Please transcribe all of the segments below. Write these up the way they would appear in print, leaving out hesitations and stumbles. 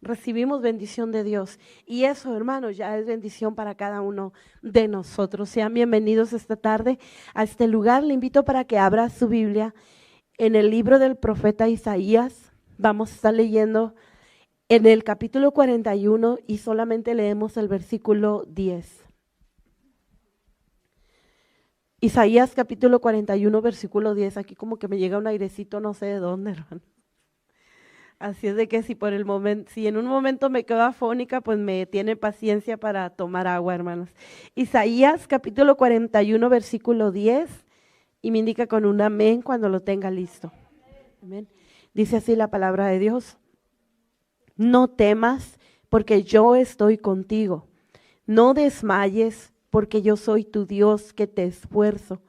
recibimos bendición de Dios. Y eso, hermanos, ya es bendición para cada uno de nosotros. Sean bienvenidos esta tarde a este lugar. Le invito para que abra su Biblia en el libro del profeta Isaías. Vamos a estar leyendo en el capítulo 41 y solamente leemos el versículo 10. Isaías capítulo 41, versículo 10. Aquí como que me llega un airecito, no sé de dónde, hermano. Así es de que si en un momento me quedo afónica, pues me tiene paciencia para tomar agua, hermanos. Isaías capítulo 41, versículo 10, y me indica con un amén cuando lo tenga listo. Amén. Dice así la palabra de Dios: no temas, porque yo estoy contigo. No desmayes, porque yo soy tu Dios que te esfuerzo.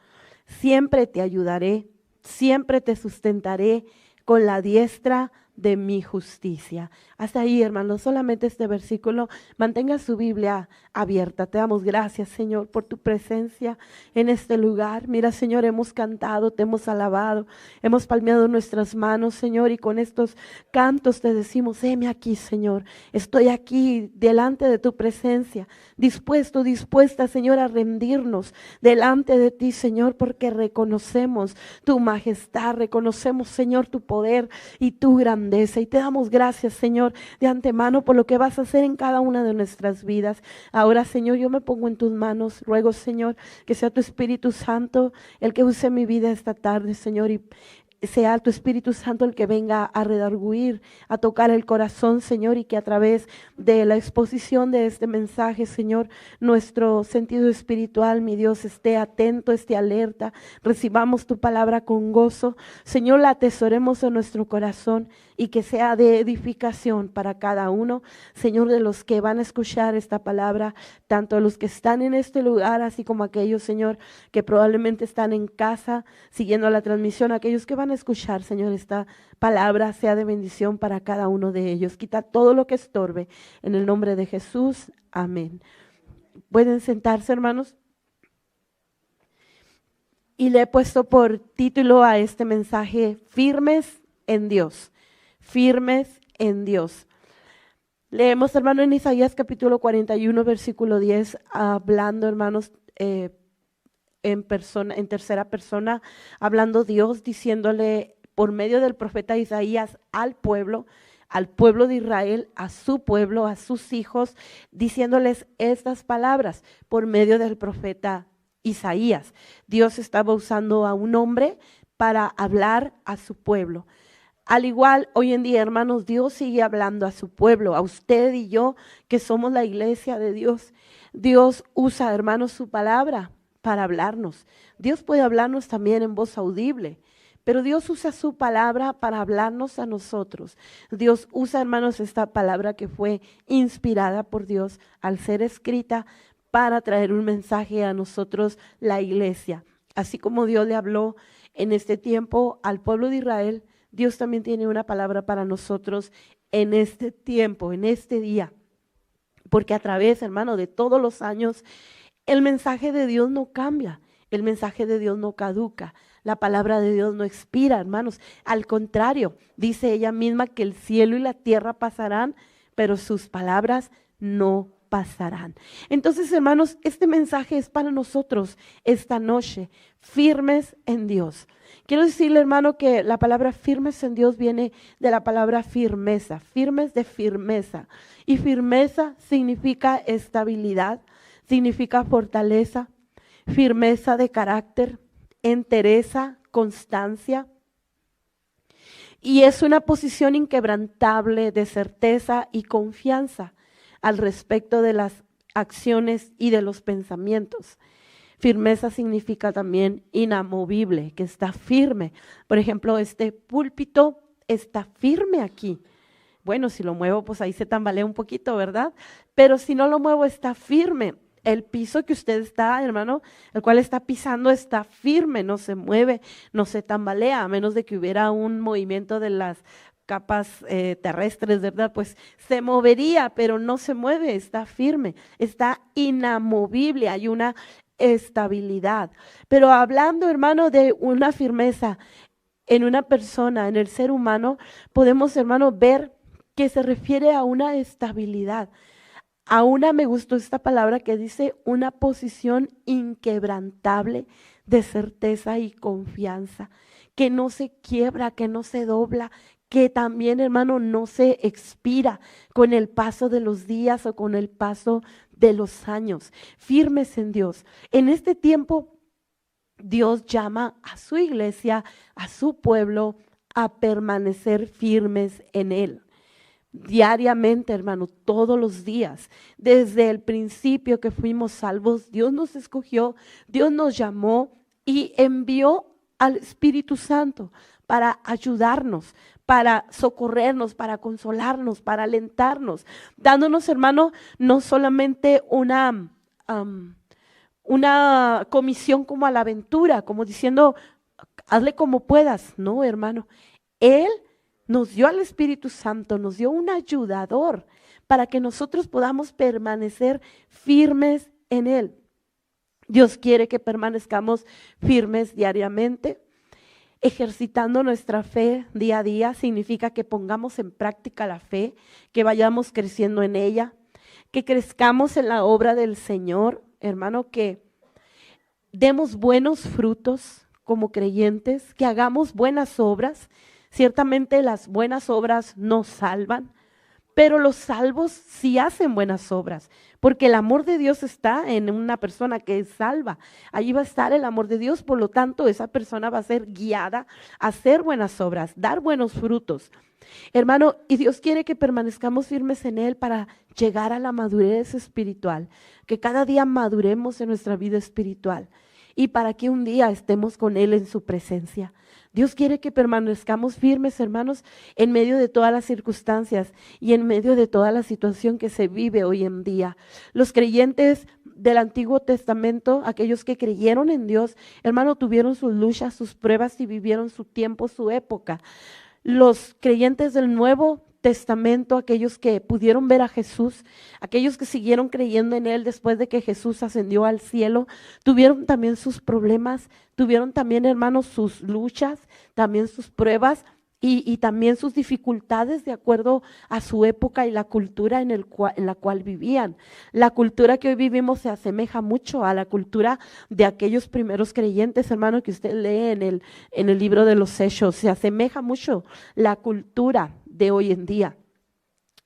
Siempre te ayudaré, siempre te sustentaré con la diestra de mi justicia. Hasta ahí, hermanos, solamente este versículo. Mantenga su Biblia abierta. Te damos gracias, Señor, por tu presencia en este lugar. Mira, Señor, hemos cantado, te hemos alabado, hemos palmeado nuestras manos, Señor, y con estos cantos te decimos: heme aquí, Señor, estoy aquí delante de tu presencia, dispuesta, Señor, a rendirnos delante de ti, Señor, porque reconocemos tu majestad, reconocemos, Señor, tu poder y tu grandeza. Y te damos gracias, Señor, de antemano por lo que vas a hacer en cada una de nuestras vidas. Ahora, Señor, yo me pongo en tus manos. Ruego, Señor, que sea tu Espíritu Santo el que use mi vida esta tarde, Señor, y sea tu Espíritu Santo el que venga a redarguir, a tocar el corazón, Señor, y que a través de la exposición de este mensaje, Señor, nuestro sentido espiritual, mi Dios, esté atento, esté alerta, recibamos tu palabra con gozo, Señor, la atesoremos en nuestro corazón y que sea de edificación para cada uno, Señor, de los que van a escuchar esta palabra, tanto los que están en este lugar, así como aquellos, Señor, que probablemente están en casa siguiendo la transmisión, aquellos que van a escuchar, Señor, esta palabra sea de bendición para cada uno de ellos. Quita todo lo que estorbe en el nombre de Jesús. Amén. ¿Pueden sentarse, hermanos? Y le he puesto por título a este mensaje: firmes en Dios. Firmes en Dios. Leemos, hermano, en Isaías capítulo 41, versículo 10, hablando, hermanos, en tercera persona, hablando Dios, diciéndole por medio del profeta Isaías al pueblo de Israel, a su pueblo, a sus hijos, diciéndoles estas palabras por medio del profeta Isaías. Dios estaba usando a un hombre para hablar a su pueblo. Al igual, hoy en día, hermanos, Dios sigue hablando a su pueblo, a usted y yo, que somos la iglesia de Dios. Dios usa, hermanos, su palabra para hablarnos. Dios puede hablarnos también en voz audible, pero Dios usa su palabra para hablarnos a nosotros. Dios usa, hermanos, esta palabra que fue inspirada por Dios al ser escrita para traer un mensaje a nosotros, la iglesia. Así como Dios le habló en este tiempo al pueblo de Israel, Dios también tiene una palabra para nosotros en este tiempo, en este día. Porque a través, hermano, de todos los años, el mensaje de Dios no cambia, el mensaje de Dios no caduca, la palabra de Dios no expira, hermanos. Al contrario, dice ella misma que el cielo y la tierra pasarán, pero sus palabras no pasarán. Entonces, hermanos, este mensaje es para nosotros esta noche, firmes en Dios. Quiero decirle, hermano, que la palabra firmes en Dios viene de la palabra firmeza, firmes de firmeza. Y firmeza significa estabilidad, significa fortaleza, firmeza de carácter, entereza, constancia. Y es una posición inquebrantable de certeza y confianza al respecto de las acciones y de los pensamientos. Firmeza significa también inamovible, que está firme. Por ejemplo, este púlpito está firme aquí. Bueno, si lo muevo, pues ahí se tambalea un poquito, ¿verdad? Pero si no lo muevo, está firme. El piso que usted está, hermano, el cual está pisando, está firme, no se mueve, no se tambalea, a menos de que hubiera un movimiento de las capas terrestres, ¿verdad? Pues se movería, pero no se mueve, está firme, está inamovible, hay una estabilidad. Pero hablando, hermano, de una firmeza en una persona, en el ser humano, podemos, hermano, ver que se refiere a una estabilidad. A una, me gustó esta palabra que dice, una posición inquebrantable de certeza y confianza, que no se quiebra, que no se dobla, que también, hermano, no se expira con el paso de los días o con el paso de los años. Firmes en Dios. En este tiempo, Dios llama a su iglesia, a su pueblo, a permanecer firmes en Él. Diariamente, hermano, todos los días, desde el principio que fuimos salvos, Dios nos escogió, Dios nos llamó y envió al Espíritu Santo para ayudarnos, para socorrernos, para consolarnos, para alentarnos, dándonos, hermano, no solamente una comisión como a la aventura, como diciendo, hazle como puedas. No, hermano, Él nos dio al Espíritu Santo, nos dio un ayudador para que nosotros podamos permanecer firmes en Él. Dios quiere que permanezcamos firmes diariamente. Ejercitando nuestra fe día a día significa que pongamos en práctica la fe, que vayamos creciendo en ella, que crezcamos en la obra del Señor, hermano, que demos buenos frutos como creyentes, que hagamos buenas obras. Ciertamente las buenas obras no salvan, pero los salvos sí hacen buenas obras, porque el amor de Dios está en una persona que es salva. Allí va a estar el amor de Dios, por lo tanto esa persona va a ser guiada a hacer buenas obras, dar buenos frutos. Hermano, y Dios quiere que permanezcamos firmes en Él para llegar a la madurez espiritual, que cada día maduremos en nuestra vida espiritual y para que un día estemos con Él en su presencia. Dios quiere que permanezcamos firmes, hermanos, en medio de todas las circunstancias y en medio de toda la situación que se vive hoy en día. Los creyentes del Antiguo Testamento, aquellos que creyeron en Dios, hermano, tuvieron sus luchas, sus pruebas y vivieron su tiempo, su época. Los creyentes del Nuevo Testamento, aquellos que pudieron ver a Jesús, aquellos que siguieron creyendo en Él después de que Jesús ascendió al cielo, tuvieron también sus problemas, tuvieron también, hermanos, sus luchas, también sus pruebas y también sus dificultades de acuerdo a su época y la cultura en la cual vivían. La cultura que hoy vivimos se asemeja mucho a la cultura de aquellos primeros creyentes, hermano, que usted lee en el libro de los Hechos. Se asemeja mucho la cultura de hoy en día.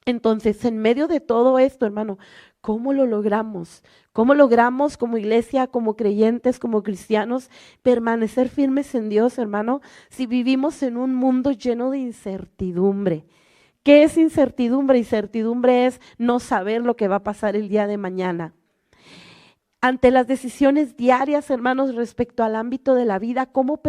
Entonces, en medio de todo esto, hermano, ¿cómo lo logramos? ¿Cómo logramos como iglesia, como creyentes, como cristianos, permanecer firmes en Dios, hermano, si vivimos en un mundo lleno de incertidumbre? ¿Qué es incertidumbre? Incertidumbre es no saber lo que va a pasar el día de mañana. Ante las decisiones diarias, hermanos, respecto al ámbito de la vida, ¿cómo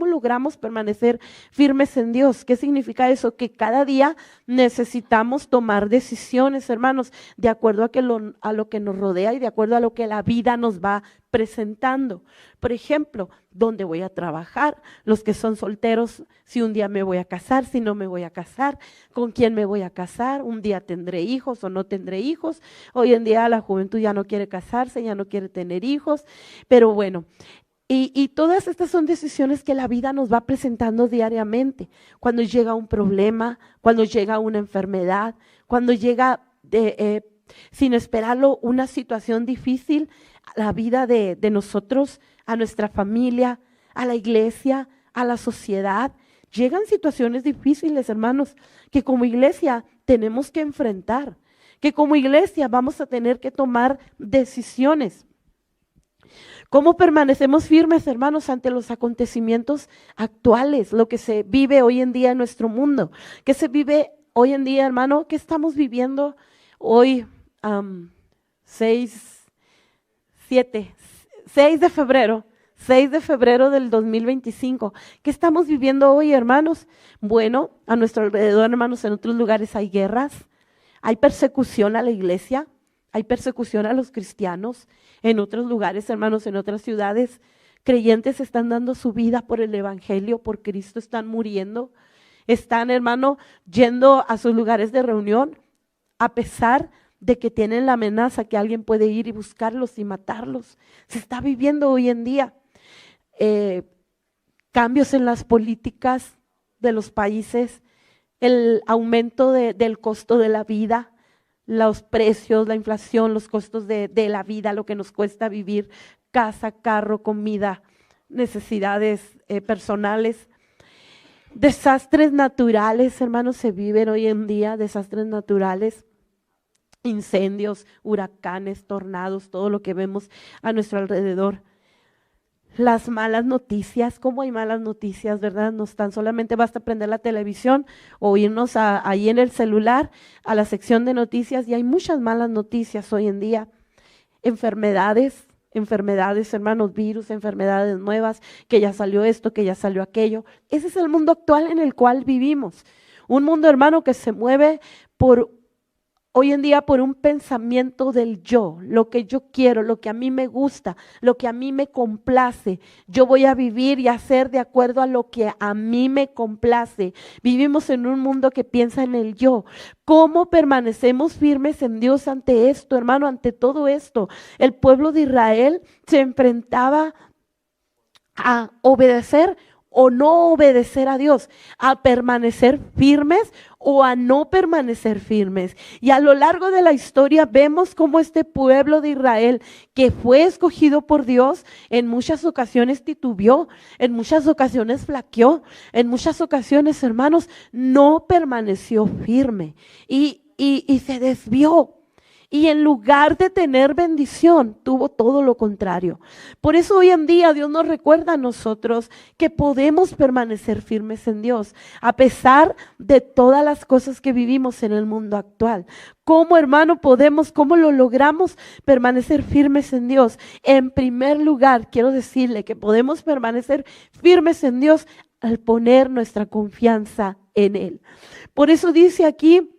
logramos permanecer firmes en Dios? ¿Qué significa eso? Que cada día necesitamos tomar decisiones, hermanos, de acuerdo a lo que nos rodea y de acuerdo a lo que la vida nos va presentando. Por ejemplo, ¿dónde voy a trabajar? Los que son solteros, si un día me voy a casar, si no me voy a casar, ¿con quién me voy a casar? ¿Un día tendré hijos o no tendré hijos? Hoy en día la juventud ya no quiere casarse, ya no quiere tener hijos, pero bueno. Y todas estas son decisiones que la vida nos va presentando diariamente. Cuando llega un problema, cuando llega una enfermedad, cuando llega sin esperarlo una situación difícil a la vida de nosotros, a nuestra familia, a la iglesia, a la sociedad. Llegan situaciones difíciles, hermanos, que como iglesia tenemos que enfrentar, que como iglesia vamos a tener que tomar decisiones. ¿Cómo permanecemos firmes, hermanos, ante los acontecimientos actuales, lo que se vive hoy en día en nuestro mundo? ¿Qué se vive hoy en día, hermano? ¿Qué estamos viviendo hoy? 6 de febrero del 2025. ¿Qué estamos viviendo hoy, hermanos? Bueno, a nuestro alrededor, hermanos, en otros lugares hay guerras, hay persecución a la iglesia, hay persecución a los cristianos. En otros lugares, hermanos, en otras ciudades, creyentes están dando su vida por el evangelio, por Cristo, están muriendo, están, hermano, yendo a sus lugares de reunión, a pesar de que tienen la amenaza que alguien puede ir y buscarlos y matarlos. Se está viviendo hoy en día cambios en las políticas de los países, el aumento del costo de la vida, los precios, la inflación, los costos de la vida, lo que nos cuesta vivir, casa, carro, comida, necesidades personales. Desastres naturales, hermanos, se viven hoy en día, desastres naturales, incendios, huracanes, tornados, todo lo que vemos a nuestro alrededor. Las malas noticias, ¿cómo hay malas noticias, verdad? No tan solamente basta prender la televisión o irnos ahí en el celular a la sección de noticias y hay muchas malas noticias hoy en día. Enfermedades, hermanos, virus, enfermedades nuevas, que ya salió esto, que ya salió aquello. Ese es el mundo actual en el cual vivimos. Un mundo, hermano, que se mueve hoy en día por un pensamiento del yo, lo que yo quiero, lo que a mí me gusta, lo que a mí me complace. Yo voy a vivir y hacer de acuerdo a lo que a mí me complace. Vivimos en un mundo que piensa en el yo. ¿Cómo permanecemos firmes en Dios ante esto, hermano, ante todo esto? El pueblo de Israel se enfrentaba a obedecer o no obedecer a Dios, a permanecer firmes o a no permanecer firmes. Y a lo largo de la historia vemos cómo este pueblo de Israel, que fue escogido por Dios, en muchas ocasiones titubeó, en muchas ocasiones flaqueó, en muchas ocasiones, hermanos, no permaneció firme y se desvió. Y en lugar de tener bendición, tuvo todo lo contrario. Por eso hoy en día Dios nos recuerda a nosotros que podemos permanecer firmes en Dios, a pesar de todas las cosas que vivimos en el mundo actual. ¿Cómo, hermano, cómo lo logramos permanecer firmes en Dios? En primer lugar, quiero decirle que podemos permanecer firmes en Dios al poner nuestra confianza en Él. Por eso dice aquí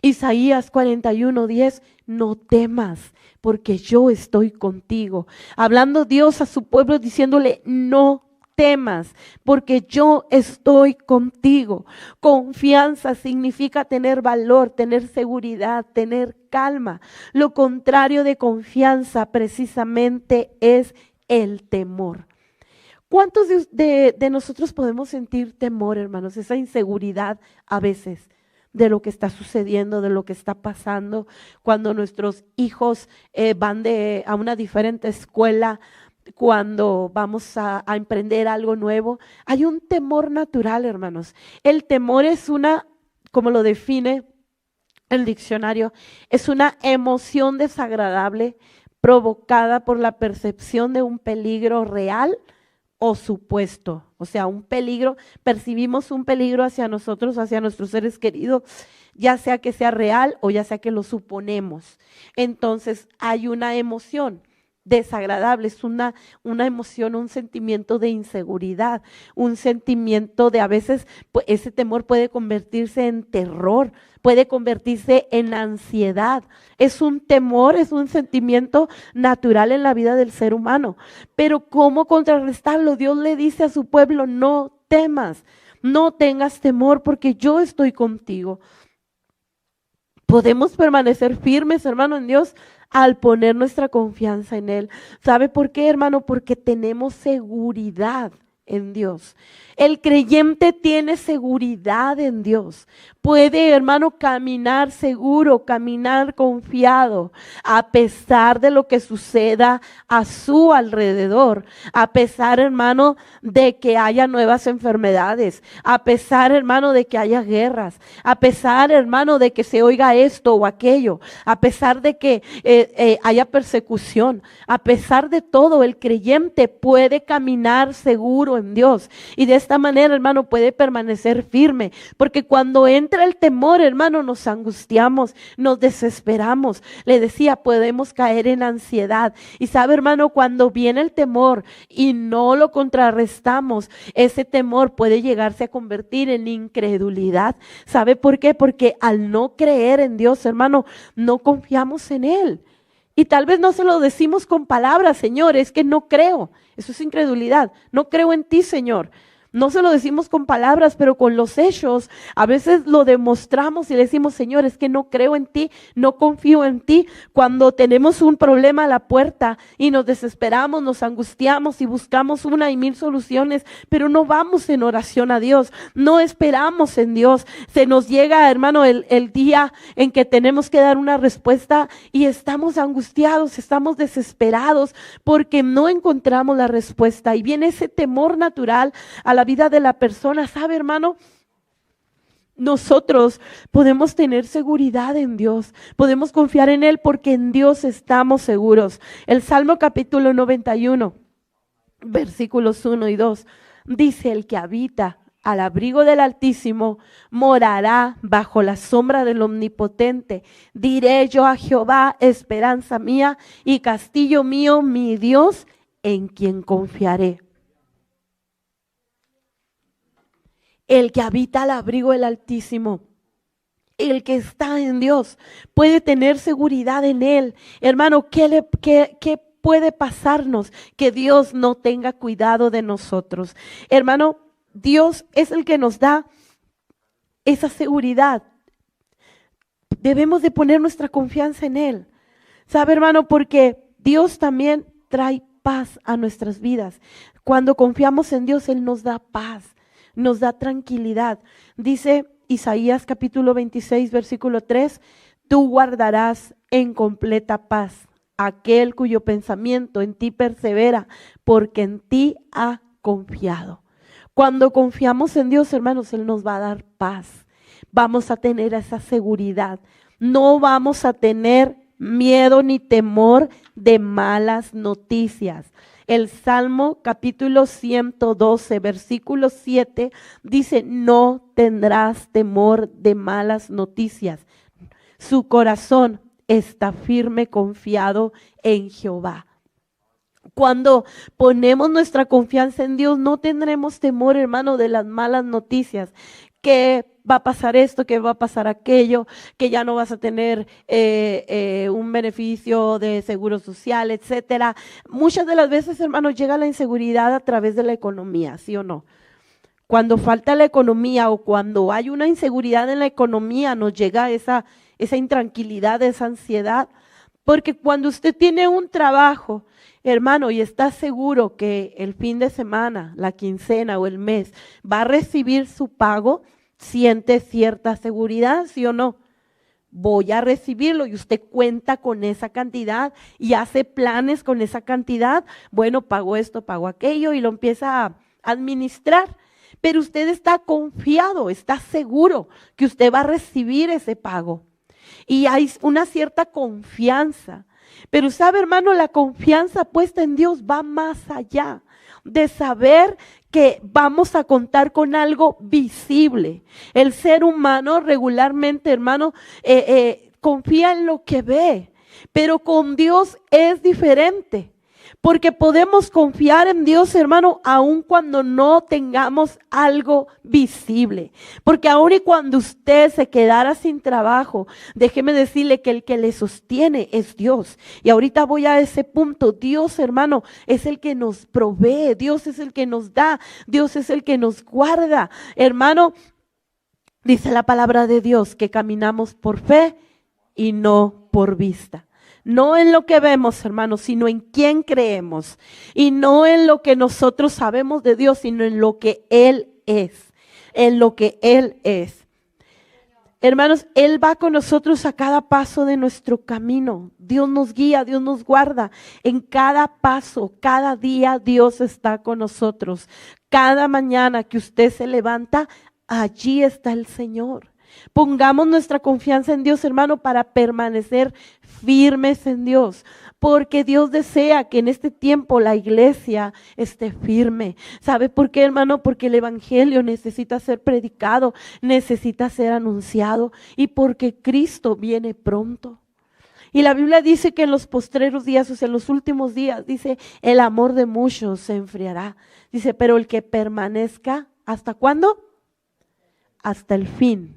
Isaías 41:10, no temas, porque yo estoy contigo. Hablando Dios a su pueblo diciéndole, no temas, porque yo estoy contigo. Confianza significa tener valor, tener seguridad, tener calma. Lo contrario de confianza precisamente es el temor. ¿Cuántos de nosotros podemos sentir temor, hermanos? Esa inseguridad a veces de lo que está sucediendo, de lo que está pasando, cuando nuestros hijos van a una diferente escuela, cuando vamos a emprender algo nuevo. Hay un temor natural, hermanos. El temor es como lo define el diccionario, es una emoción desagradable provocada por la percepción de un peligro real o supuesto, o sea, un peligro, percibimos un peligro hacia nosotros, hacia nuestros seres queridos, ya sea que sea real o ya sea que lo suponemos. Entonces hay una emoción desagradable, es una emoción, un sentimiento de inseguridad, un sentimiento de a veces, pues, ese temor puede convertirse en terror, puede convertirse en ansiedad. Es un temor, es un sentimiento natural en la vida del ser humano. Pero ¿cómo contrarrestarlo? Dios le dice a su pueblo, no temas, no tengas temor porque yo estoy contigo. Podemos permanecer firmes, hermano, en Dios al poner nuestra confianza en Él. ¿Sabe por qué, hermano? Porque tenemos seguridad en Dios. El creyente tiene seguridad en Dios. Puede, hermano, caminar seguro, caminar confiado, a pesar de lo que suceda a su alrededor, a pesar, hermano, de que haya nuevas enfermedades, a pesar, hermano, de que haya guerras, a pesar, hermano, de que se oiga esto o aquello, a pesar de que haya persecución, a pesar de todo, el creyente puede caminar seguro en Dios y de esta manera, hermano, puede permanecer firme, porque cuando entra el temor, hermano, nos angustiamos, nos desesperamos. Le decía, podemos caer en ansiedad. Y sabe, hermano, cuando viene el temor y no lo contrarrestamos, ese temor puede llegarse a convertir en incredulidad. ¿Sabe por qué? Porque al no creer en Dios, hermano, no confiamos en Él. Y tal vez no se lo decimos con palabras, Señor, es que no creo. Eso es incredulidad. No creo en ti, Señor. No se lo decimos con palabras, pero con los hechos. A veces lo demostramos y le decimos, Señor, es que no creo en ti, no confío en ti. Cuando tenemos un problema a la puerta y nos desesperamos, nos angustiamos y buscamos una y mil soluciones, pero no vamos en oración a Dios, no esperamos en Dios. Se nos llega, hermano, el día en que tenemos que dar una respuesta y estamos angustiados, estamos desesperados porque no encontramos la respuesta. Y viene ese temor natural a la vida de la persona. ¿Sabe, hermano? Nosotros podemos tener seguridad en Dios, podemos confiar en Él porque en Dios estamos seguros. El Salmo capítulo 91, versículos 1 y 2, dice: el que habita al abrigo del Altísimo morará bajo la sombra del Omnipotente. Diré yo a Jehová, esperanza mía y castillo mío, mi Dios, en quien confiaré. El que habita al abrigo del Altísimo, el que está en Dios, puede tener seguridad en Él. Hermano, ¿qué puede pasarnos que Dios no tenga cuidado de nosotros? Hermano, Dios es el que nos da esa seguridad. Debemos de poner nuestra confianza en Él. ¿Sabe, hermano? Porque Dios también trae paz a nuestras vidas. Cuando confiamos en Dios, Él nos da paz, nos da tranquilidad. Dice Isaías capítulo 26, versículo 3, tú guardarás en completa paz aquel cuyo pensamiento en ti persevera, porque en ti ha confiado. Cuando confiamos en Dios, hermanos, Él nos va a dar paz. Vamos a tener esa seguridad. No vamos a tener miedo ni temor de malas noticias. El Salmo capítulo 112, versículo 7 dice: no tendrás temor de malas noticias. Su corazón está firme, confiado en Jehová. Cuando ponemos nuestra confianza en Dios, no tendremos temor, hermano, de las malas noticias. Que va a pasar esto, que va a pasar aquello, que ya no vas a tener un beneficio de seguro social, etcétera. Muchas de las veces, hermanos, llega la inseguridad a través de la economía, ¿sí o no? Cuando falta la economía o cuando hay una inseguridad en la economía, nos llega esa intranquilidad, esa ansiedad. Porque cuando usted tiene un trabajo, hermano, y está seguro que el fin de semana, la quincena o el mes va a recibir su pago, siente cierta seguridad, ¿sí o no? Voy a recibirlo y usted cuenta con esa cantidad y hace planes con esa cantidad. Bueno, pago esto, pago aquello y lo empieza a administrar. Pero usted está confiado, está seguro que usted va a recibir ese pago. Y hay una cierta confianza. Pero sabe, hermano, la confianza puesta en Dios va más allá de saber que vamos a contar con algo visible. El ser humano regularmente, hermano, confía en lo que ve, pero con Dios es diferente. Porque podemos confiar en Dios, hermano, aun cuando no tengamos algo visible. Porque aun y cuando usted se quedara sin trabajo, déjeme decirle que el que le sostiene es Dios. Y ahorita voy a ese punto. Dios, hermano, es el que nos provee. Dios es el que nos da. Dios es el que nos guarda. Hermano, dice la palabra de Dios que caminamos por fe y no por vista. No en lo que vemos, hermanos, sino en quién creemos. Y no en lo que nosotros sabemos de Dios, sino en lo que Él es. En lo que Él es. Hermanos, Él va con nosotros a cada paso de nuestro camino. Dios nos guía, Dios nos guarda. En cada paso, cada día Dios está con nosotros. Cada mañana que usted se levanta, allí está el Señor. Pongamos nuestra confianza en Dios, hermano, para permanecer firmes en Dios, porque Dios desea que en este tiempo la iglesia esté firme. ¿Sabe por qué, hermano? Porque el evangelio necesita ser predicado, necesita ser anunciado y porque Cristo viene pronto. Y la Biblia dice que en los postreros días, o sea, en los últimos días, dice, el amor de muchos se enfriará. Dice, pero el que permanezca, ¿hasta cuándo? Hasta el fin.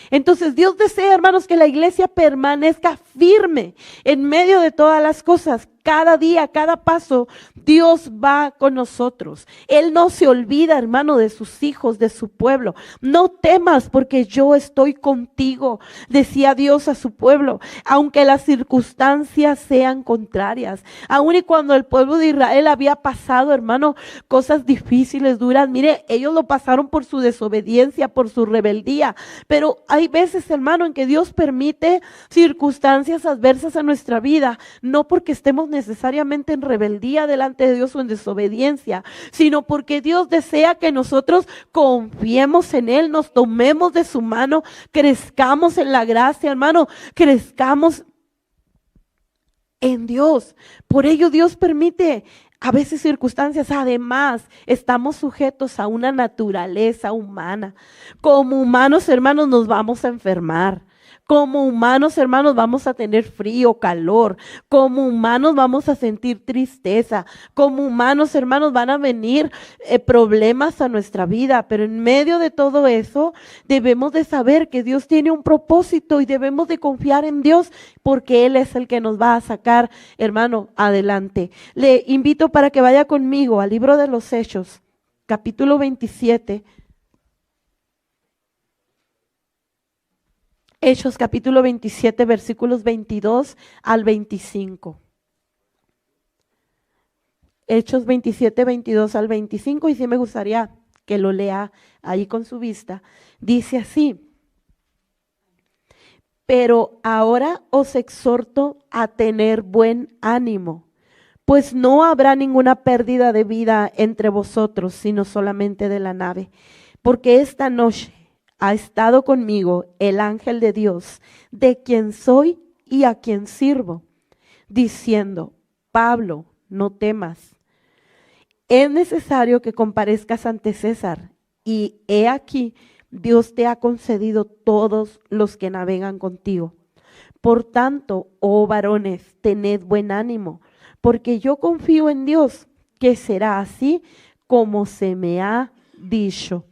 Entonces Dios desea, hermanos, que la iglesia permanezca firme en medio de todas las cosas. cada día, cada paso, Dios va con nosotros. Él no se olvida, hermano, de sus hijos, de su pueblo. No temas porque yo estoy contigo, decía Dios a su pueblo, aunque las circunstancias sean contrarias. Aun y cuando el pueblo de Israel había pasado, hermano, cosas difíciles, duras. Mire, ellos lo pasaron por su desobediencia, por su rebeldía. Pero hay veces, hermano, en que Dios permite circunstancias adversas a nuestra vida, no porque estemos necesariamente en rebeldía delante de Dios o en desobediencia, sino porque Dios desea que nosotros confiemos en Él, nos tomemos de su mano, crezcamos en la gracia, hermano, crezcamos en Dios. Por ello Dios permite a veces circunstancias. Además, estamos sujetos a una naturaleza humana. Como humanos, hermanos, nos vamos a enfermar. Como humanos, hermanos, vamos a tener frío, calor. Como humanos vamos a sentir tristeza. Como humanos, hermanos, van a venir problemas a nuestra vida. Pero en medio de todo eso, debemos de saber que Dios tiene un propósito y debemos de confiar en Dios porque Él es el que nos va a sacar, hermano, adelante. Le invito para que vaya conmigo al libro de los Hechos, capítulo 27. Hechos capítulo 27, versículos 22 al 25. Hechos 27, 22 al 25, y sí me gustaría que lo lea ahí con su vista. Dice así: pero ahora os exhorto a tener buen ánimo, pues no habrá ninguna pérdida de vida entre vosotros, sino solamente de la nave, porque esta noche ha estado conmigo el ángel de Dios, de quien soy y a quien sirvo, diciendo: Pablo, no temas. Es necesario que comparezcas ante César, y he aquí, Dios te ha concedido todos los que navegan contigo. Por tanto, oh varones, tened buen ánimo, porque yo confío en Dios, que será así como se me ha dicho.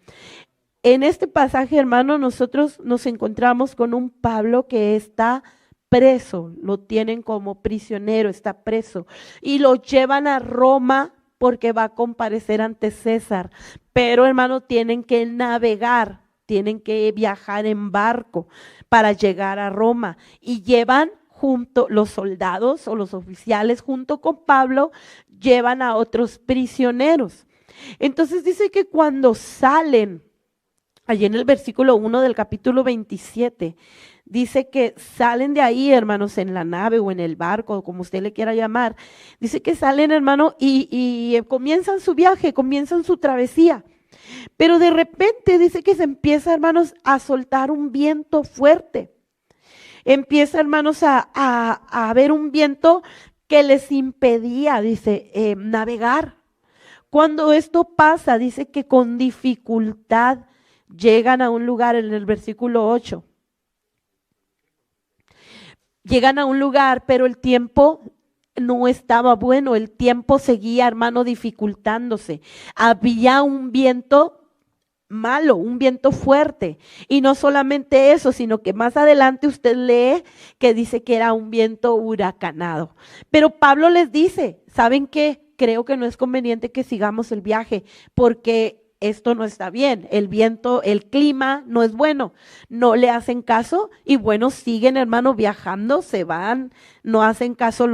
En este pasaje, hermano, nosotros nos encontramos con un Pablo que está preso, lo tienen como prisionero, está preso, y lo llevan a Roma porque va a comparecer ante César. Pero, hermano, tienen que navegar, tienen que viajar en barco para llegar a Roma, y llevan junto los soldados o los oficiales, junto con Pablo, llevan a otros prisioneros. Entonces dice que cuando salen, allí en el versículo 1 del capítulo 27, dice que salen de ahí, hermanos, en la nave o en el barco, como usted le quiera llamar. Dice que salen, hermano, y comienzan su viaje, comienzan su travesía. Pero de repente dice que se empieza, hermanos, a soltar un viento fuerte. Empieza, hermanos, a haber un viento que les impedía, dice, navegar. Cuando esto pasa, dice que con dificultad llegan a un lugar, en el versículo 8. Llegan a un lugar, pero el tiempo no estaba bueno, el tiempo seguía, hermano, dificultándose. Había un viento malo, un viento fuerte. Y no solamente eso, sino que más adelante usted lee que dice que era un viento huracanado. Pero Pablo les dice: ¿saben qué? Creo que no es conveniente que sigamos el viaje, porque esto no está bien, el viento, el clima no es bueno. No le hacen caso y bueno, siguen, hermano, viajando, se van, no hacen caso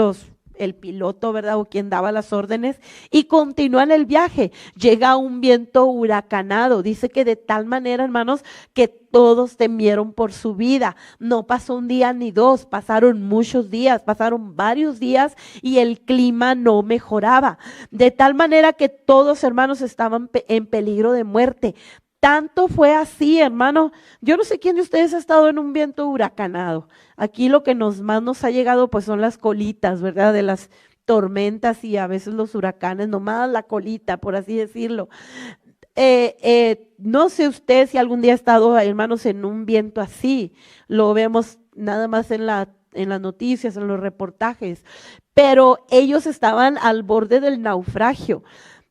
el piloto, ¿verdad? O quien daba las órdenes, y continúan el viaje. Llega un viento huracanado, dice que de tal manera, hermanos, que todos temieron por su vida. No pasó un día ni dos, pasaron muchos días, pasaron varios días, y el clima no mejoraba. De tal manera que todos, hermanos, estaban en peligro de muerte. Tanto fue así, hermano. Yo no sé quién de ustedes ha estado en un viento huracanado. Aquí lo que más nos ha llegado pues son las colitas, ¿verdad? De las tormentas y a veces los huracanes, nomás la colita, por así decirlo. No sé usted si algún día ha estado, hermanos, en un viento así. Lo vemos nada más en las noticias, en los reportajes. Pero ellos estaban al borde del naufragio.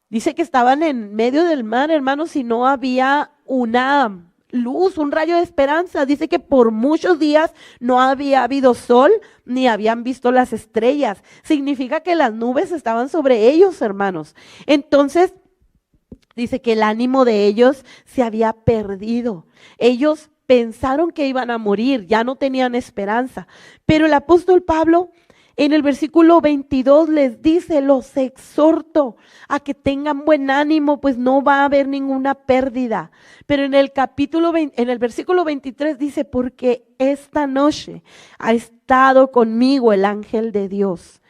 Dice que estaban en medio del mar, hermanos, y no había una luz, un rayo de esperanza. Dice que por muchos días no había habido sol ni habían visto las estrellas. Significa que las nubes estaban sobre ellos, hermanos. Entonces, dice que el ánimo de ellos se había perdido. Ellos pensaron que iban a morir, ya no tenían esperanza. Pero el apóstol Pablo en el versículo 22 les dice: los exhorto a que tengan buen ánimo, pues no va a haber ninguna pérdida. Pero en el versículo 23 dice: porque esta noche ha estado conmigo el ángel de Dios,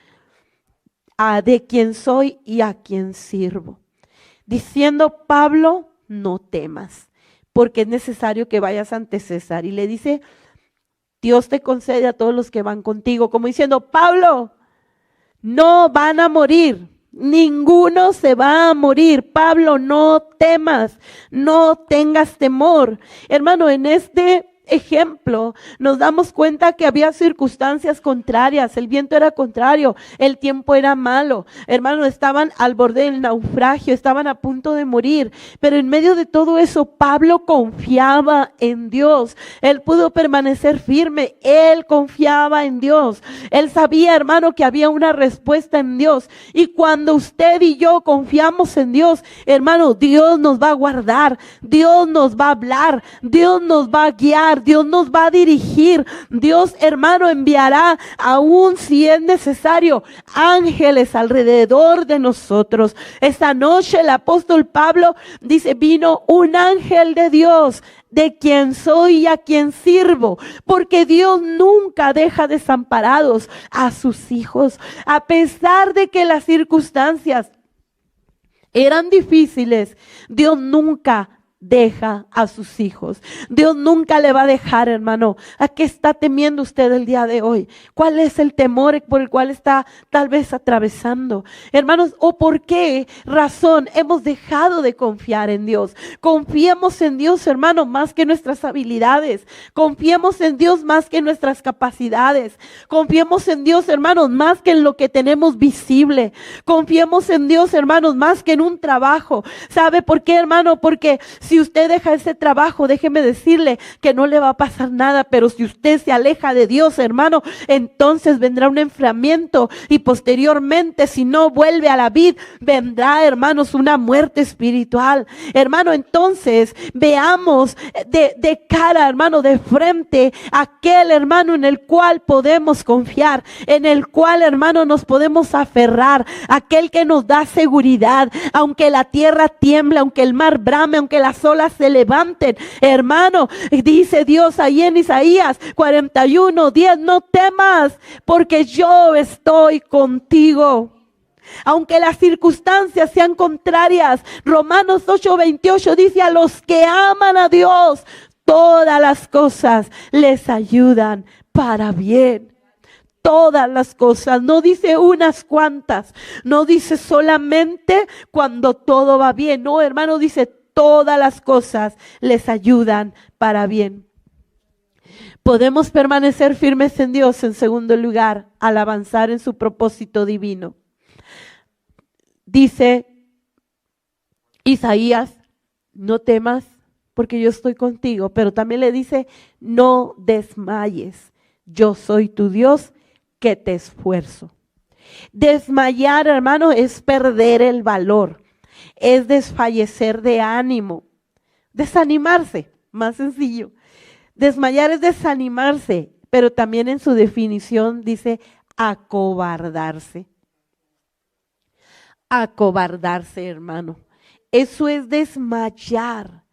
de quien soy y a quien sirvo. Diciendo Pablo: no temas, porque es necesario que vayas ante César. Y le dice: Dios te concede a todos los que van contigo, como diciendo: Pablo, no van a morir, ninguno se va a morir. Pablo, no temas, no tengas temor. Hermano, en este ejemplo nos damos cuenta que había circunstancias contrarias, el viento era contrario, el tiempo era malo, hermanos, estaban al borde del naufragio, estaban a punto de morir, pero en medio de todo eso Pablo confiaba en Dios. Él pudo permanecer firme, él confiaba en Dios, él sabía, hermano, que había una respuesta en Dios. Y cuando usted y yo confiamos en Dios, hermano, Dios nos va a guardar, Dios nos va a hablar, Dios nos va a guiar, Dios nos va a dirigir. Dios, hermano, enviará, aún si es necesario, ángeles alrededor de nosotros. Esta noche el apóstol Pablo dice: vino un ángel de Dios, de quien soy y a quien sirvo, porque Dios nunca deja desamparados a sus hijos. A pesar de que las circunstancias eran difíciles, Dios nunca deja a sus hijos. Dios nunca le va a dejar, hermano. ¿A qué está temiendo usted el día de hoy? ¿Cuál es el temor por el cual está tal vez atravesando? Hermanos, ¿o por qué razón hemos dejado de confiar en Dios? Confiemos en Dios, hermano, más que nuestras habilidades. Confiemos en Dios más que nuestras capacidades. Confiemos en Dios, hermanos, más que en lo que tenemos visible. Confiemos en Dios, hermanos, más que en un trabajo. ¿Sabe por qué, hermano? Porque si usted deja ese trabajo, déjeme decirle que no le va a pasar nada, pero si usted se aleja de Dios, hermano, entonces vendrá un enfriamiento y posteriormente, si no vuelve a la vid, vendrá, hermanos, una muerte espiritual. Hermano, entonces veamos de cara, hermano, de frente, aquel, hermano, en el cual podemos confiar, en el cual, hermano, nos podemos aferrar, aquel que nos da seguridad, aunque la tierra tiemble, aunque el mar brame, aunque las olas se levanten. Hermano, dice Dios ahí en Isaías 41:10: no temas, porque yo estoy contigo. Aunque las circunstancias sean contrarias, Romanos 8:28 dice: a los que aman a Dios, todas las cosas les ayudan para bien. Todas las cosas, no dice unas cuantas, no dice solamente cuando todo va bien, no, hermano, dice todas las cosas les ayudan para bien. Podemos permanecer firmes en Dios, en segundo lugar, al avanzar en su propósito divino. Dice Isaías: no temas, porque yo estoy contigo, pero también le dice: no desmayes, yo soy tu Dios que te esfuerzo. Desmayar, hermano, es perder el valor, es desfallecer de ánimo, desanimarse, más sencillo. Desmayar es desanimarse, pero también en su definición dice acobardarse. Acobardarse, hermano, eso es desmayar.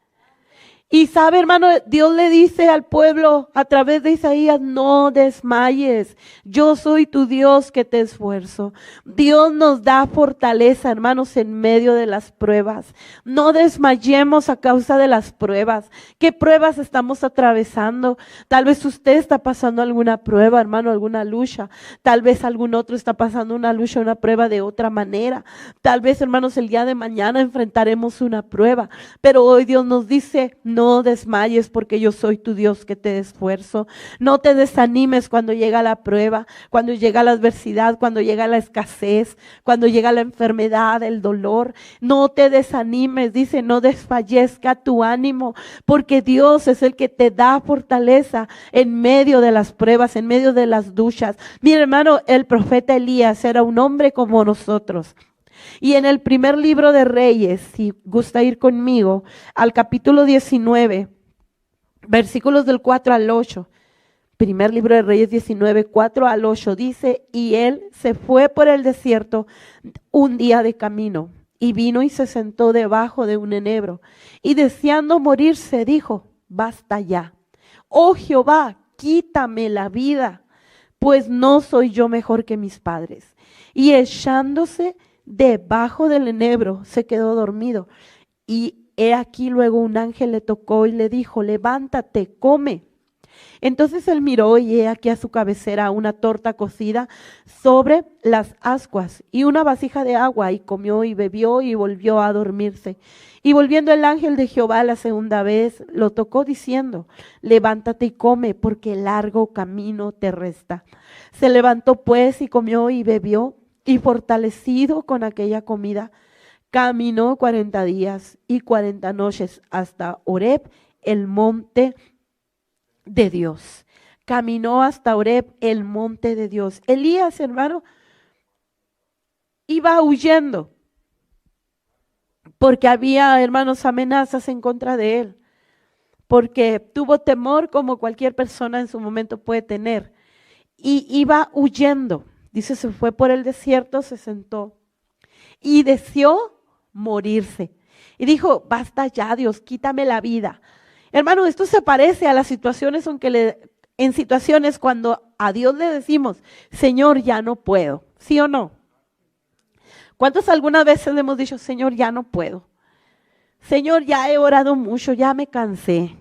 Y sabe, hermano, Dios le dice al pueblo a través de Isaías: no desmayes, yo soy tu Dios que te esfuerzo. Dios nos da fortaleza, hermanos, en medio de las pruebas. No desmayemos a causa de las pruebas. ¿Qué pruebas estamos atravesando? Tal vez usted está pasando alguna prueba, hermano, alguna lucha. Tal vez algún otro está pasando una lucha, una prueba de otra manera. Tal vez, hermanos, el día de mañana enfrentaremos una prueba. Pero hoy Dios nos dice: no no desmayes porque yo soy tu Dios que te esfuerzo. No te desanimes cuando llega la prueba, cuando llega la adversidad, cuando llega la escasez, cuando llega la enfermedad, el dolor. No te desanimes, dice, no desfallezca tu ánimo, porque Dios es el que te da fortaleza en medio de las pruebas, en medio de las duchas. Mi hermano, el profeta Elías era un hombre como nosotros. Y en el primer libro de Reyes, si gusta ir conmigo, al capítulo 19, versículos del 4 al 8. Primer libro de Reyes 19, 4 al 8, dice, y él se fue por el desierto un día de camino, y vino y se sentó debajo de un enebro, y deseando morirse, dijo, basta ya. Oh Jehová, quítame la vida, pues no soy yo mejor que mis padres. Y echándose debajo del enebro, se quedó dormido. Y he aquí luego un ángel le tocó y le dijo, levántate, come. Entonces él miró y he aquí a su cabecera una torta cocida sobre las ascuas y una vasija de agua, y comió y bebió y volvió a dormirse. Y volviendo el ángel de Jehová la segunda vez, lo tocó diciendo, levántate y come, porque largo camino te resta. Se levantó pues y comió y bebió, y fortalecido con aquella comida, caminó 40 días y 40 noches hasta Horeb, el monte de Dios. Caminó hasta Horeb, el monte de Dios. Elías, hermano, iba huyendo porque había, hermanos, amenazas en contra de él, porque tuvo temor como cualquier persona en su momento puede tener, y iba huyendo. Dice, se fue por el desierto, se sentó y deseó morirse. Y dijo, basta ya, Dios, quítame la vida. Hermano, esto se parece a las situaciones en situaciones cuando a Dios le decimos, Señor, ya no puedo. ¿Sí o no? ¿Cuántos algunas veces le hemos dicho, Señor, ya no puedo? Señor, ya he orado mucho, ya me cansé.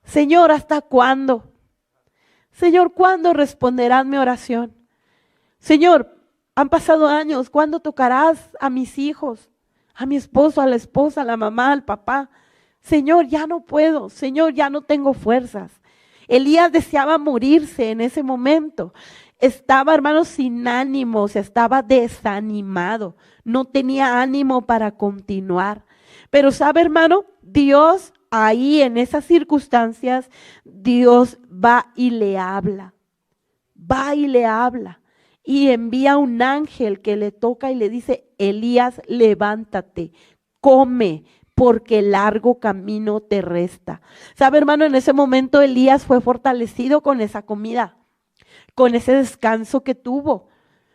Señor, ¿hasta cuándo? Señor, ¿cuándo responderás mi oración? Señor, han pasado años, ¿cuándo tocarás a mis hijos, a mi esposo, a la esposa, a la mamá, al papá? Señor, ya no puedo, Señor, ya no tengo fuerzas. Elías deseaba morirse en ese momento. Estaba, hermanos, sin ánimo, estaba desanimado, no tenía ánimo para continuar. Pero sabe, hermano, Dios ahí en esas circunstancias, Dios va y le habla, y envía un ángel que le toca y le dice, Elías, levántate, come, porque largo camino te resta. ¿Sabe, hermano? En ese momento Elías fue fortalecido con esa comida, con ese descanso que tuvo,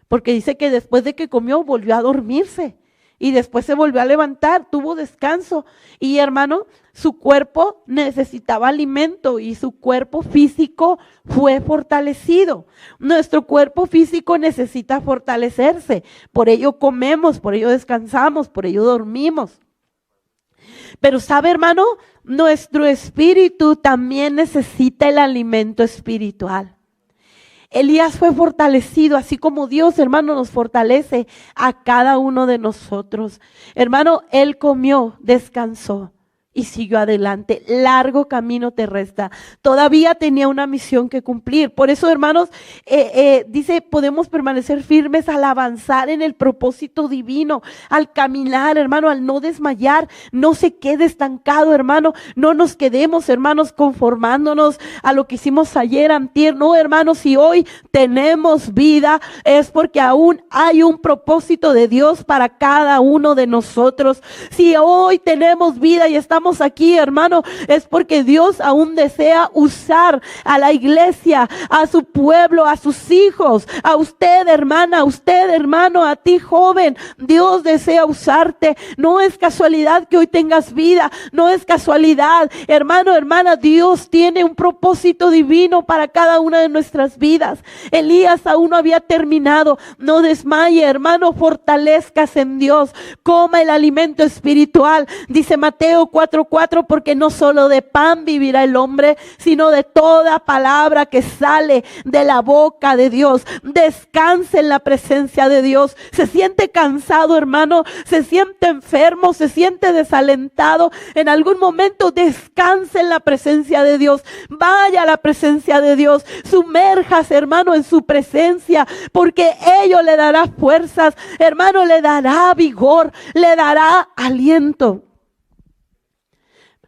porque dice que después de que comió volvió a dormirse y después se volvió a levantar, tuvo descanso. Y hermano, su cuerpo necesitaba alimento y su cuerpo físico fue fortalecido. Nuestro cuerpo físico necesita fortalecerse, por ello comemos, por ello descansamos, por ello dormimos. Pero sabe, hermano, nuestro espíritu también necesita el alimento espiritual. Elías fue fortalecido, así como Dios, hermano, nos fortalece a cada uno de nosotros. Hermano, él comió, descansó y siguió adelante. Largo camino te resta. Todavía tenía una misión que cumplir. Por eso, hermanos, dice, podemos permanecer firmes al avanzar en el propósito divino, al caminar, hermano, al no desmayar. No se quede estancado, hermano. No nos quedemos, hermanos, conformándonos a lo que hicimos ayer, antier. No, hermanos, si hoy tenemos vida, es porque aún hay un propósito de Dios para cada uno de nosotros. Si hoy tenemos vida y estamos aquí, hermano, es porque Dios aún desea usar a la iglesia, a su pueblo, a sus hijos, a usted, hermana, a usted, hermano, a ti, joven. Dios desea usarte. No es casualidad que hoy tengas vida, no es casualidad, hermano, hermana. Dios tiene un propósito divino para cada una de nuestras vidas. Elías aún no había terminado. No desmaye, hermano, fortalezcas en Dios, coma el alimento espiritual. Dice Mateo 4:16, 4:4, porque no solo de pan vivirá el hombre, sino de toda palabra que sale de la boca de Dios. Descanse en la presencia de Dios. Se siente cansado, hermano, se siente enfermo, se siente desalentado. En algún momento descanse en la presencia de Dios. Vaya a la presencia de Dios. Sumérjase, hermano, en su presencia, porque ello le dará fuerzas, hermano, le dará vigor, le dará aliento.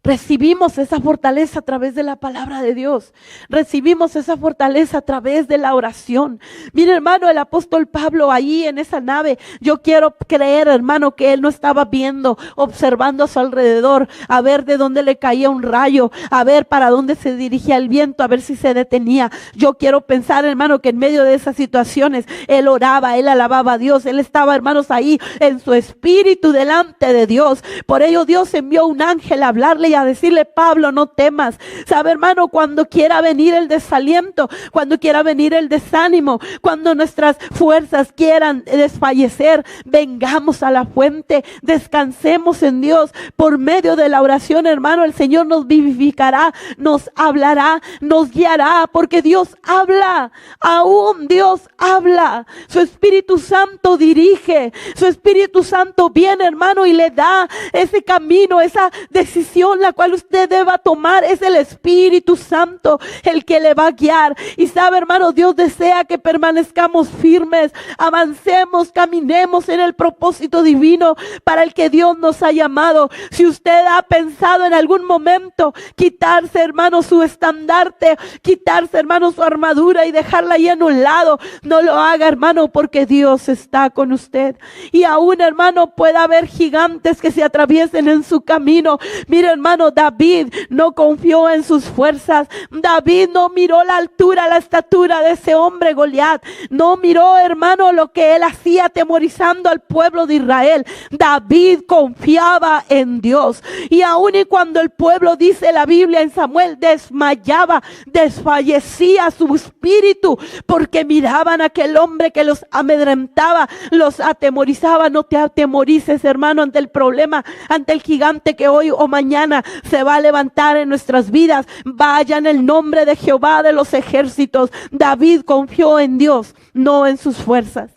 Recibimos esa fortaleza a través de la palabra de Dios. Recibimos esa fortaleza a través de la oración. Mire, hermano, el apóstol Pablo ahí en esa nave, yo quiero creer, hermano, que él no estaba viendo, observando a su alrededor, a ver de dónde le caía un rayo, a ver para dónde se dirigía el viento, a ver si se detenía. Yo quiero pensar, hermano, que en medio de esas situaciones, él oraba, él alababa a Dios, él estaba, hermanos, ahí en su espíritu delante de Dios. Por ello Dios envió un ángel a hablarle y a decirle: Pablo, no temas. Sabe, hermano, cuando quiera venir el desaliento, cuando quiera venir el desánimo, cuando nuestras fuerzas quieran desfallecer, vengamos a la fuente, descansemos en Dios. Por medio de la oración, hermano, el Señor nos vivificará, nos hablará, nos guiará, porque Dios habla, aún Dios habla. Su Espíritu Santo dirige, su Espíritu Santo viene, hermano, y le da ese camino, esa decisión la cual usted deba tomar. Es el Espíritu Santo el que le va a guiar. Y sabe, hermano, Dios desea que permanezcamos firmes, avancemos, caminemos en el propósito divino para el que Dios nos ha llamado. Si usted ha pensado en algún momento quitarse, hermano, su estandarte, quitarse, hermano, su armadura y dejarla ahí en un lado, no lo haga, hermano, porque Dios está con usted. Y aún, hermano, puede haber gigantes que se atraviesen en su camino. Mire, hermano, David no confió en sus fuerzas. David no miró la altura, la estatura de ese hombre Goliat. No miró, hermano, lo que él hacía atemorizando al pueblo de Israel. David confiaba en Dios. Y aun y cuando el pueblo, dice la Biblia en Samuel, desmayaba, desfallecía su espíritu, porque miraban a aquel hombre que los amedrentaba, los atemorizaba. No te atemorices, hermano, ante el problema, ante el gigante que hoy o mañana se va a levantar en nuestras vidas. Vaya en el nombre de Jehová de los ejércitos. David confió en Dios, no en sus fuerzas.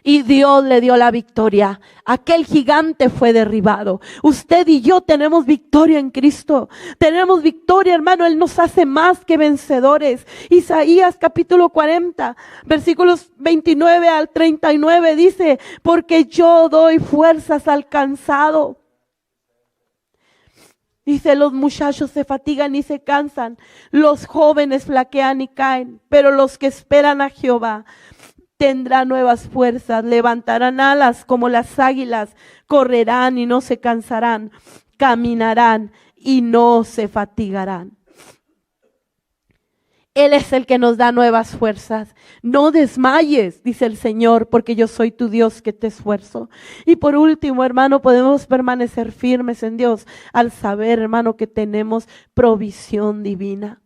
Y Dios le dio la victoria. Aquel gigante fue derribado. Usted y yo tenemos victoria en Cristo. Tenemos victoria, hermano. Él nos hace más que vencedores. Isaías capítulo 40, versículos 29 al 39 dice: porque yo doy fuerzas al cansado. Dice: los muchachos se fatigan y se cansan, los jóvenes flaquean y caen, pero los que esperan a Jehová tendrán nuevas fuerzas, levantarán alas como las águilas, correrán y no se cansarán, caminarán y no se fatigarán. Él es el que nos da nuevas fuerzas. No desmayes, dice el Señor, porque yo soy tu Dios que te esfuerzo. Y por último, hermano, podemos permanecer firmes en Dios al saber, hermano, que tenemos provisión divina.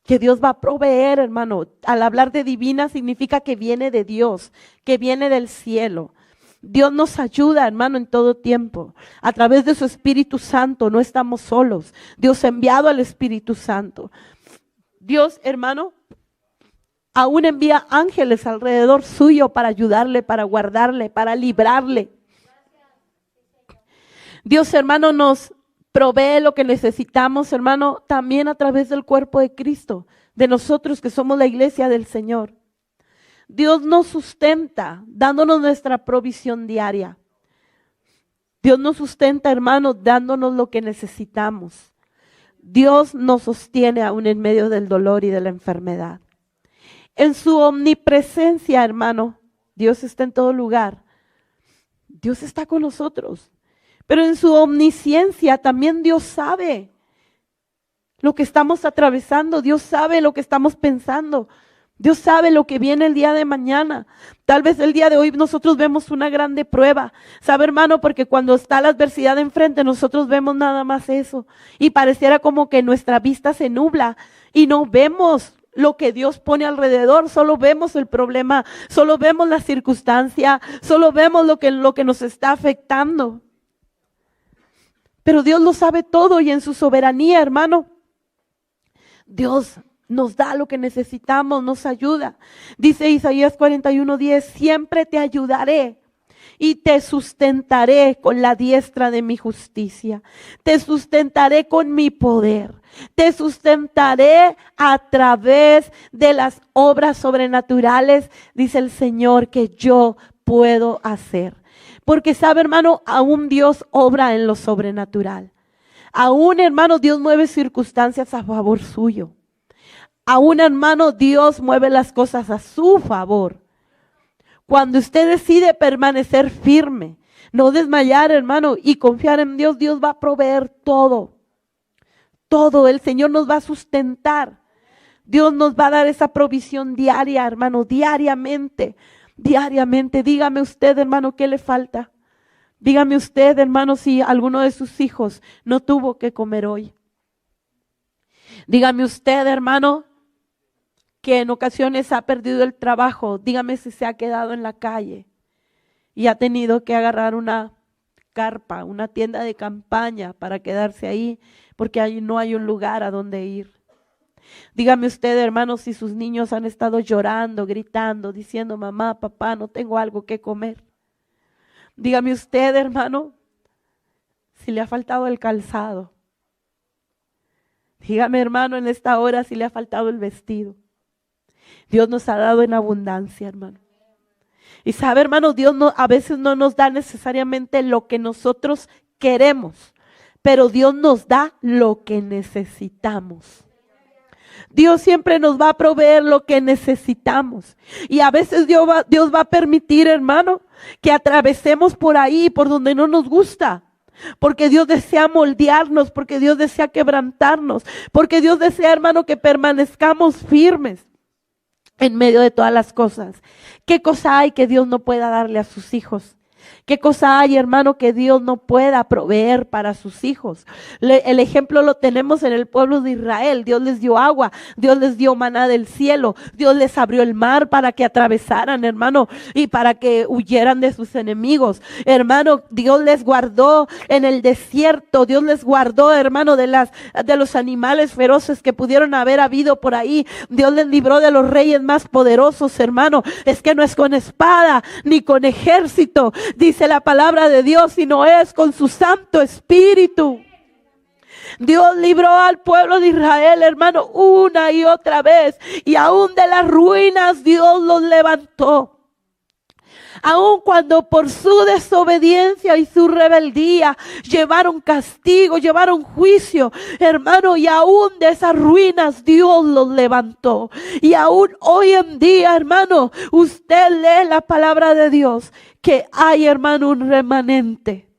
Que Dios va a proveer, hermano. Al hablar de divina significa que viene de Dios, que viene del cielo. Dios nos ayuda, hermano, en todo tiempo. A través de su Espíritu Santo no estamos solos. Dios ha enviado al Espíritu Santo. Dios, hermano, aún envía ángeles alrededor suyo para ayudarle, para guardarle, para librarle. Dios, hermano, nos provee lo que necesitamos, hermano, también a través del cuerpo de Cristo, de nosotros que somos la iglesia del Señor. Dios nos sustenta, dándonos nuestra provisión diaria. Dios nos sustenta, hermano, dándonos lo que necesitamos. Dios nos sostiene aún en medio del dolor y de la enfermedad. En su omnipresencia, hermano, Dios está en todo lugar. Dios está con nosotros. Pero en su omnisciencia también Dios sabe lo que estamos atravesando. Dios sabe lo que estamos pensando. Dios sabe lo que viene el día de mañana. Tal vez el día de hoy nosotros vemos una grande prueba. ¿Sabe, hermano? Porque cuando está la adversidad enfrente, nosotros vemos nada más eso. Y pareciera como que nuestra vista se nubla y no vemos lo que Dios pone alrededor. Solo vemos el problema, solo vemos la circunstancia, solo vemos lo que nos está afectando. Pero Dios lo sabe todo y en su soberanía, hermano, Dios nos da lo que necesitamos, nos ayuda. Dice Isaías 41:10, siempre te ayudaré y te sustentaré con la diestra de mi justicia. Te sustentaré con mi poder. Te sustentaré a través de las obras sobrenaturales, dice el Señor, que yo puedo hacer. Porque sabe, hermano, aún Dios obra en lo sobrenatural. Aún, hermano, Dios mueve circunstancias a favor suyo. Aún, hermano, Dios mueve las cosas a su favor. Cuando usted decide permanecer firme, no desmayar, hermano, y confiar en Dios, Dios va a proveer todo. Todo, el Señor nos va a sustentar. Dios nos va a dar esa provisión diaria, hermano, diariamente. Diariamente. Dígame usted, hermano, ¿qué le falta? Dígame usted, hermano, si alguno de sus hijos no tuvo que comer hoy. Dígame usted, hermano, que en ocasiones ha perdido el trabajo. Dígame si se ha quedado en la calle y ha tenido que agarrar una carpa, una tienda de campaña para quedarse ahí porque ahí no hay un lugar a donde ir. Dígame usted, hermano, si sus niños han estado llorando, gritando, diciendo, mamá, papá, no tengo algo que comer. Dígame usted, hermano, si le ha faltado el calzado. Dígame, hermano, en esta hora si le ha faltado el vestido. Dios nos ha dado en abundancia, hermano. Y sabe, hermano, Dios a veces no nos da necesariamente lo que nosotros queremos, pero Dios nos da lo que necesitamos. Dios siempre nos va a proveer lo que necesitamos. Y a veces Dios va a permitir, hermano, que atravesemos por ahí, por donde no nos gusta. Porque Dios desea moldearnos, porque Dios desea quebrantarnos, porque Dios desea, hermano, que permanezcamos firmes en medio de todas las cosas. ¿Qué cosa hay que Dios no pueda darle a sus hijos? ¿Qué cosa hay, hermano, que Dios no pueda proveer para sus hijos? El ejemplo lo tenemos en el pueblo de Israel. Dios les dio agua, Dios les dio maná del cielo, Dios les abrió el mar para que atravesaran, hermano, y para que huyeran de sus enemigos. Hermano, Dios les guardó en el desierto, Dios les guardó, hermano, de los animales feroces que pudieron haber habido por ahí. Dios les libró de los reyes más poderosos, hermano. Es que no es con espada ni con ejército, dice la palabra de Dios, sino es con su Santo Espíritu. Dios libró al pueblo de Israel, hermano, una y otra vez. Y aún de las ruinas Dios los levantó. Aun cuando por su desobediencia y su rebeldía llevaron castigo, llevaron juicio, hermano, y aún de esas ruinas Dios los levantó. Y aún hoy en día, hermano, usted lee la palabra de Dios, que hay, hermano, un remanente.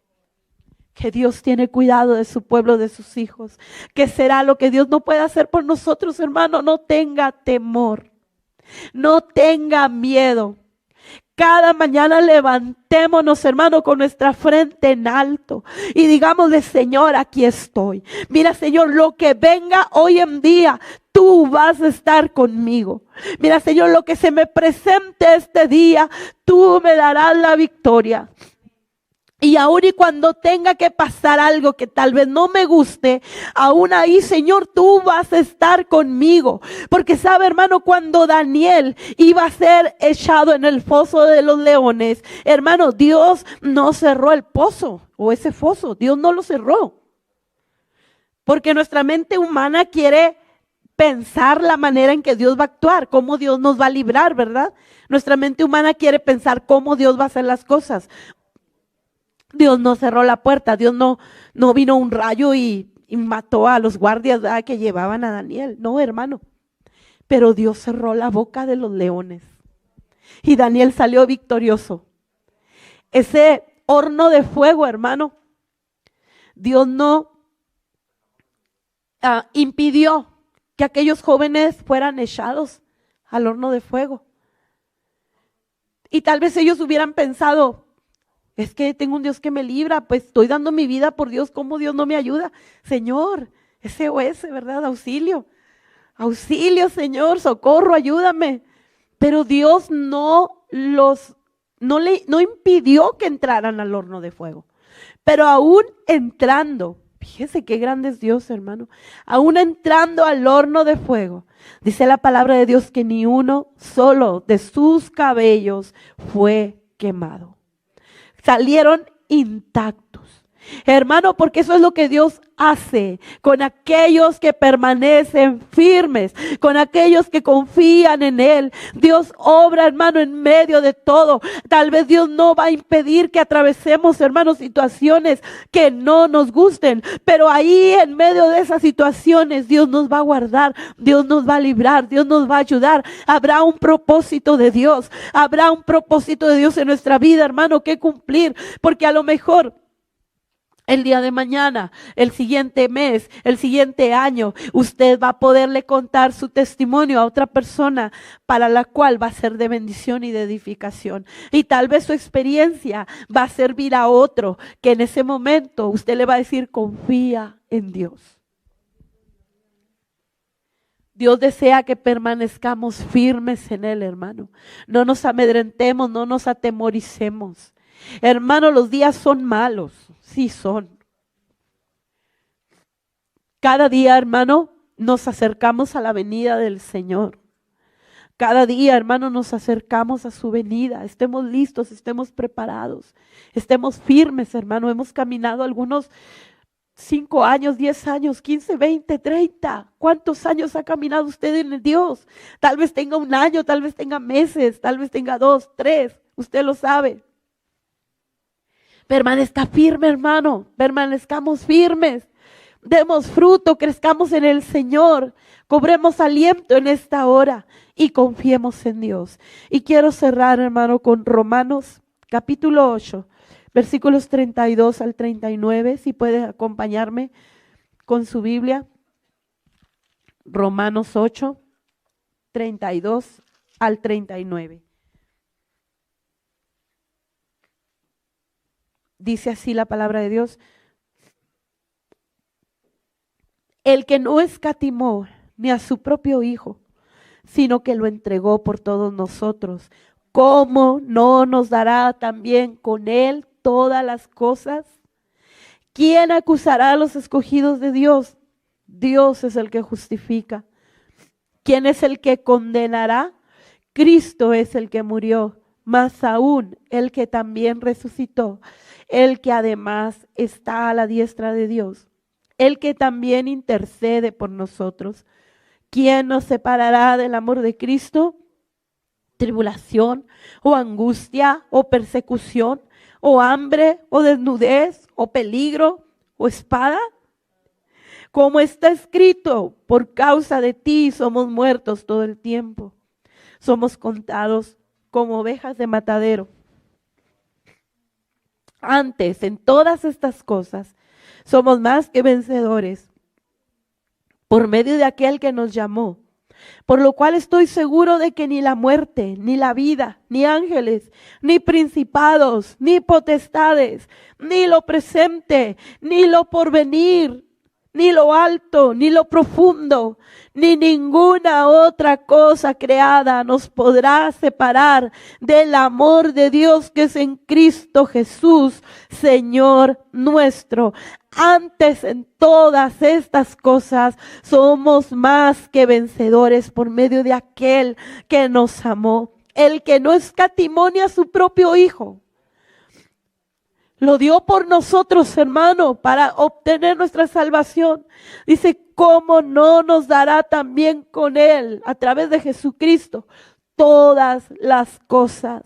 Que Dios tiene cuidado de su pueblo, de sus hijos. Que será lo que Dios no puede hacer por nosotros, hermano. No tenga temor. No tenga miedo. Cada mañana levantémonos, hermano, con nuestra frente en alto y digámosle, Señor, aquí estoy. Mira, Señor, lo que venga hoy en día, tú vas a estar conmigo. Mira, Señor, lo que se me presente este día, tú me darás la victoria. Y aún y cuando tenga que pasar algo que tal vez no me guste, aún ahí, Señor, tú vas a estar conmigo. Porque sabe, hermano, cuando Daniel iba a ser echado en el foso de los leones, hermano, Dios no cerró el pozo o ese foso. Dios no lo cerró. Porque nuestra mente humana quiere pensar la manera en que Dios va a actuar, cómo Dios nos va a librar, ¿verdad? Nuestra mente humana quiere pensar cómo Dios va a hacer las cosas. Dios no cerró la puerta, Dios no vino un rayo y mató a los guardias, ¿verdad?, que llevaban a Daniel. No, hermano. Pero Dios cerró la boca de los leones. Y Daniel salió victorioso. Ese horno de fuego, hermano, Dios no impidió que aquellos jóvenes fueran echados al horno de fuego. Y tal vez ellos hubieran pensado, es que tengo un Dios que me libra, pues estoy dando mi vida por Dios, ¿cómo Dios no me ayuda? Señor, SOS, ¿verdad? Auxilio, Señor, socorro, ayúdame. Pero Dios no impidió que entraran al horno de fuego. Pero aún entrando, fíjese qué grande es Dios, hermano, aún entrando al horno de fuego, dice la palabra de Dios que ni uno solo de sus cabellos fue quemado. Salieron intactos. Hermano, porque eso es lo que Dios hace con aquellos que permanecen firmes, con aquellos que confían en Él. Dios obra, hermano, en medio de todo. Tal vez Dios no va a impedir que atravesemos, hermanos, situaciones que no nos gusten, pero ahí en medio de esas situaciones Dios nos va a guardar, Dios nos va a librar, Dios nos va a ayudar. Habrá un propósito de Dios, habrá un propósito de Dios en nuestra vida, hermano, que cumplir, porque a lo mejor el día de mañana, el siguiente mes, el siguiente año, usted va a poderle contar su testimonio a otra persona para la cual va a ser de bendición y de edificación. Y tal vez su experiencia va a servir a otro que en ese momento usted le va a decir, confía en Dios. Dios desea que permanezcamos firmes en Él, hermano. No nos amedrentemos, no nos atemoricemos. Hermano, los días son malos. Sí son. Cada día, hermano, nos acercamos a la venida del Señor. Cada día, hermano, nos acercamos a su venida. Estemos listos, estemos preparados, estemos firmes, hermano. Hemos caminado algunos 5 años, 10 años, 15, 20, 30. ¿Cuántos años ha caminado usted en Dios? Tal vez tenga 1 año, tal vez tenga meses, tal vez tenga 2, 3. Usted lo sabe. Permanezca firme, hermano. Permanezcamos firmes. Demos fruto, crezcamos en el Señor. Cobremos aliento en esta hora y confiemos en Dios. Y quiero cerrar, hermano, con Romanos capítulo 8, versículos 32 al 39. Si puede acompañarme con su Biblia. Romanos 8, 32 al 39. Dice así la palabra de Dios. El que no escatimó ni a su propio Hijo, sino que lo entregó por todos nosotros, ¿cómo no nos dará también con Él todas las cosas? ¿Quién acusará a los escogidos de Dios? Dios es el que justifica. ¿Quién es el que condenará? Cristo es el que murió, más aún el que también resucitó, el que además está a la diestra de Dios, el que también intercede por nosotros. ¿Quién nos separará del amor de Cristo? ¿Tribulación o angustia o persecución o hambre o desnudez o peligro o espada? Como está escrito, por causa de ti somos muertos todo el tiempo. Somos contados como ovejas de matadero. Antes, en todas estas cosas, somos más que vencedores por medio de aquel que nos llamó. Por lo cual estoy seguro de que ni la muerte, ni la vida, ni ángeles, ni principados, ni potestades, ni lo presente, ni lo porvenir, ni lo alto, ni lo profundo, ni ninguna otra cosa creada nos podrá separar del amor de Dios que es en Cristo Jesús, Señor nuestro. Antes en todas estas cosas somos más que vencedores por medio de aquel que nos amó, el que no escatimó a su propio Hijo. Lo dio por nosotros, hermano, para obtener nuestra salvación. Dice, ¿cómo no nos dará también con Él, a través de Jesucristo, todas las cosas?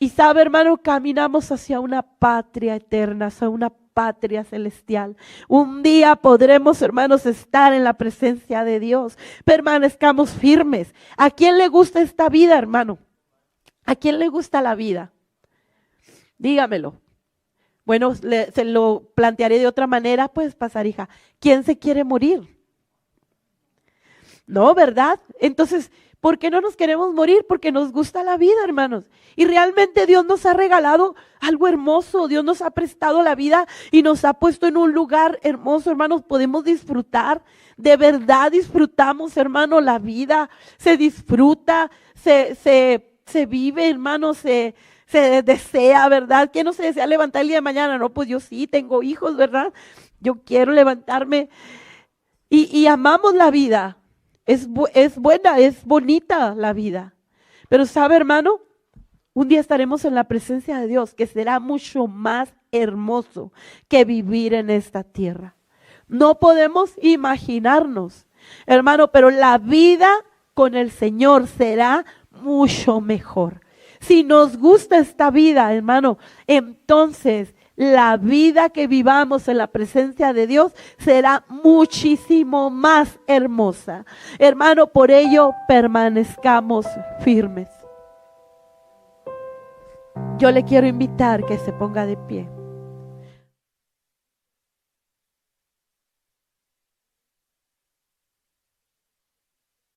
Y sabe, hermano, caminamos hacia una patria eterna, hacia una patria celestial. Un día podremos, hermanos, estar en la presencia de Dios. Permanezcamos firmes. ¿A quién le gusta esta vida, hermano? ¿A quién le gusta la vida? Dígamelo. Bueno, se lo plantearé de otra manera, pues pasar, hija. ¿Quién se quiere morir? No, ¿verdad? Entonces, ¿por qué no nos queremos morir? Porque nos gusta la vida, hermanos. Y realmente Dios nos ha regalado algo hermoso. Dios nos ha prestado la vida y nos ha puesto en un lugar hermoso, hermanos. Podemos disfrutar. De verdad disfrutamos, hermano, la vida. Se disfruta, se vive, hermanos, se desea, ¿verdad? ¿Quién no se desea levantar el día de mañana? No, pues yo sí, tengo hijos, ¿verdad? Yo quiero levantarme y amamos la vida. Es buena, es bonita la vida. Pero ¿sabe, hermano? Un día estaremos en la presencia de Dios, que será mucho más hermoso que vivir en esta tierra. No podemos imaginarnos, hermano, pero la vida con el Señor será mucho mejor. Si nos gusta esta vida, hermano, entonces la vida que vivamos en la presencia de Dios será muchísimo más hermosa. Hermano, por ello permanezcamos firmes. Yo le quiero invitar que se ponga de pie.